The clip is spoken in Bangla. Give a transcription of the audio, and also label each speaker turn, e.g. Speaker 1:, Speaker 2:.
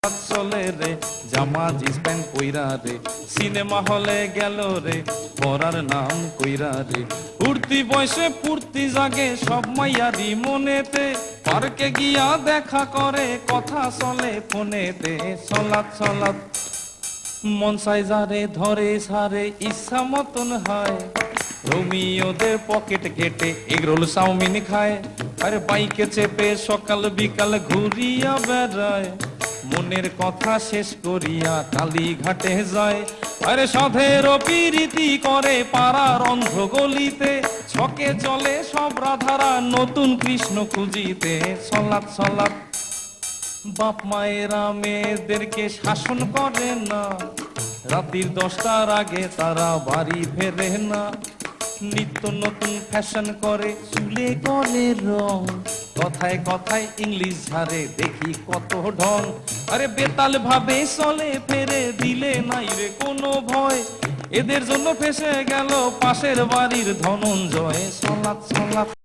Speaker 1: চলে রে জামা জিন্স প্যান্ট কইরা রে সিনেমা হলে গেল রে পড়ার নাম কইরা রে উঠতি বয়সে ফুর্তি জাগে সব মাইয়ারি মনেতে পার্কে গিয়া দেখা করে কথা চলে ফোনেতে চলাত চলাত মন চাই যারে ধরে সারে ইচ্ছা মতন হয় রোমিওদের পকেট কেটে এগরোল চাউমিন খায় আরে বাইকে চেপে সকাল বিকাল ঘুরিয়া বেড়ায় মনের কথা শেষ করিয়া কালীঘাটে যায় আরে সাধের প্রীতি করে পাড়ার অন্ধ গলিতে ছকে চলে সব রাধারা নতুন কৃষ্ণ খুঁজিতে চলাত চলাত বাপ মায়েরা মেয়েদেরকে শাসন করে না রাতের 10টার আগে তারা বাড়ি ফেরে না নিত্য নতুন ফ্যাশন করে চুলে করে রং কথায় কথায় ইংলিশ ঝাড়ে দেখি কত ঢং আরে বেতাল ভাবে চলে ফেরে দিলে নাই রে কোনো ভয় এদের জন্য ফেসে গেল পাশের বাড়ির ধনঞ্জয় চলাত চলাত